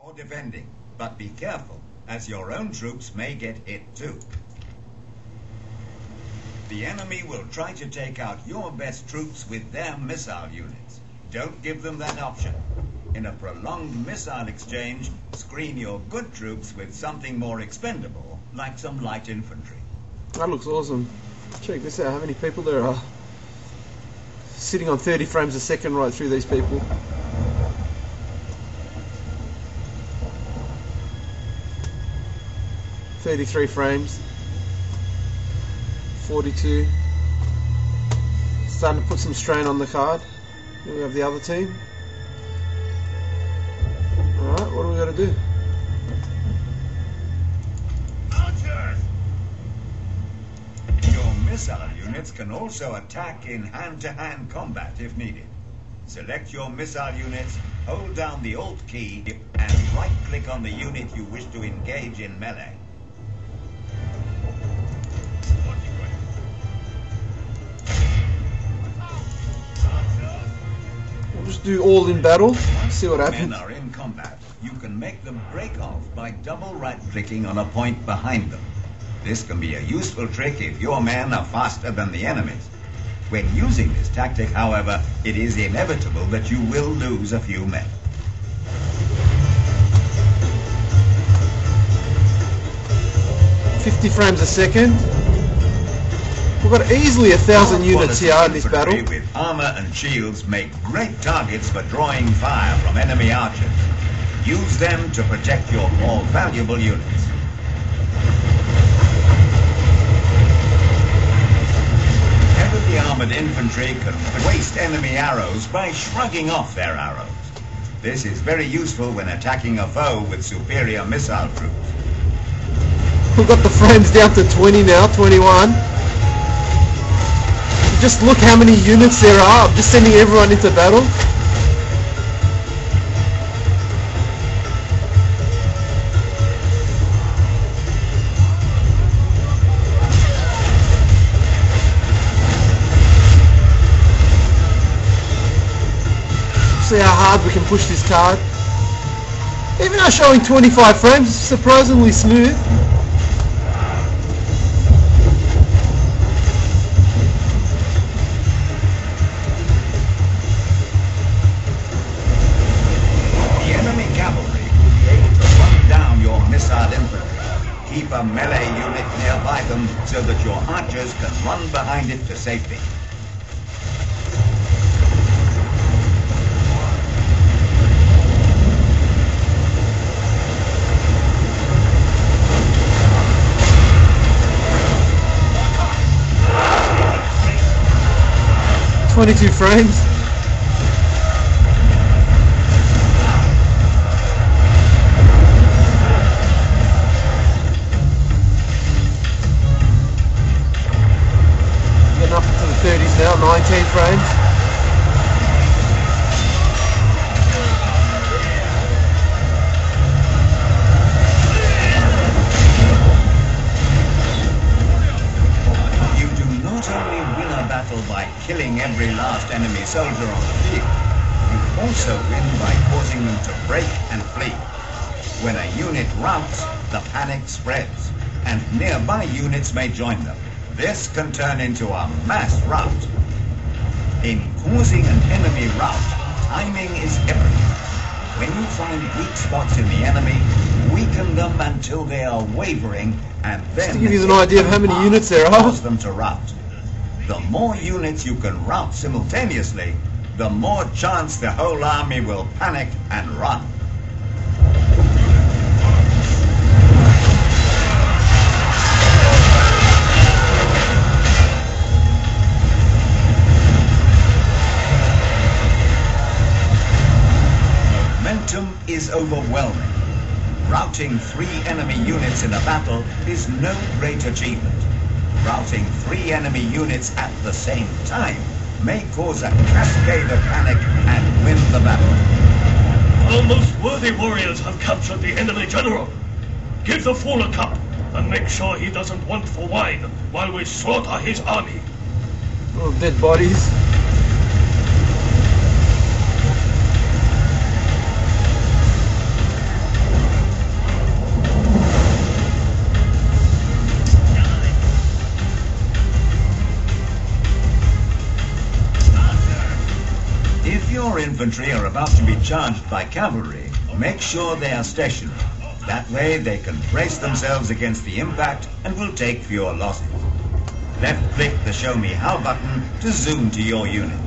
or defending, but be careful, as your own troops may get hit too. The enemy will try to take out your best troops with their missile units. Don't give them that option. In a prolonged missile exchange, screen your good troops with something more expendable, like some light infantry. That looks awesome. Check this out, how many people there are. Sitting on 30 frames a second right through these people. $33 frames. 42. Starting to put some strain on the card. Here we have the other team. Alright, what do we got to do? Your missile units can also attack in hand-to-hand combat if needed. Select your missile units, hold down the Alt key, and right-click on the unit you wish to engage in melee. We'll just do all in battle, see what happens. Men are in combat. You can make them break off by double right-clicking on a point behind them. This can be a useful trick if your men are faster than the enemy's. When using this tactic, however, it is inevitable that you will lose a few men. $50 frames a second. We've got easily 1,000 units here in this battle. With armor and shields make great targets for drawing fire from enemy archers. Use them to protect your more valuable units. Heavily armored infantry can waste enemy arrows by shrugging off their arrows. This is very useful when attacking a foe with superior missile troops. We've got the frames down to 20 now, 21. Just look how many units there are. I'm just sending everyone into battle. See how hard we can push this card. Even though showing 25 frames, it's surprisingly smooth. Keep a melee unit nearby them so that your archers can run behind it to safety. $22 frames. Up into the 30s now, 19 frames. You do not only win a battle by killing every last enemy soldier on the field, you also win by causing them to break and flee. When a unit routs, the panic spreads, and nearby units may join them. This can turn into a mass rout. In causing an enemy rout, timing is everything. When you find weak spots in the enemy, weaken them until they are wavering, and then just to give you an idea of how many units there are, cause them to rout. The more units you can rout simultaneously, the more chance the whole army will panic and run. Is overwhelming. Routing 3 enemy units in a battle is no great achievement. Routing 3 enemy units at the same time may cause a cascade of panic and win the battle. Our most worthy warriors have captured the enemy general. Give the fool a cup and make sure he doesn't want for wine while we slaughter his army. Oh, dead bodies. your infantry are about to be charged by cavalry, make sure they are stationary. That way they can brace themselves against the impact and will take fewer losses. Left-click the Show Me How button to zoom to your unit.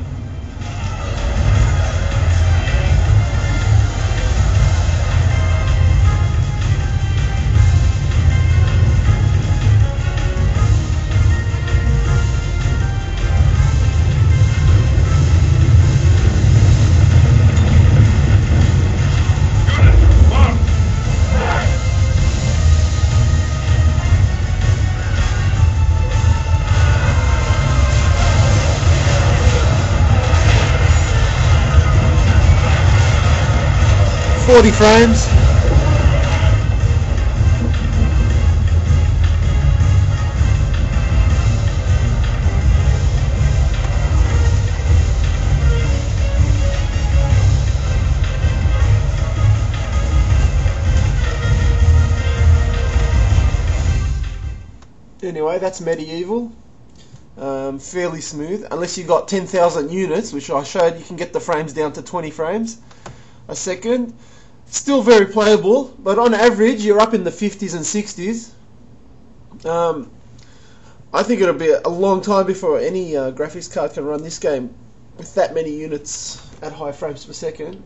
Frames. Anyway, that's Medieval. Fairly smooth, unless you got 10,000 units, which I showed you can get the frames down to 20 frames a second. Still very playable, but on average you're up in the 50s and 60s. I think it'll be a long time before any graphics card can run this game with that many units at high frames per second.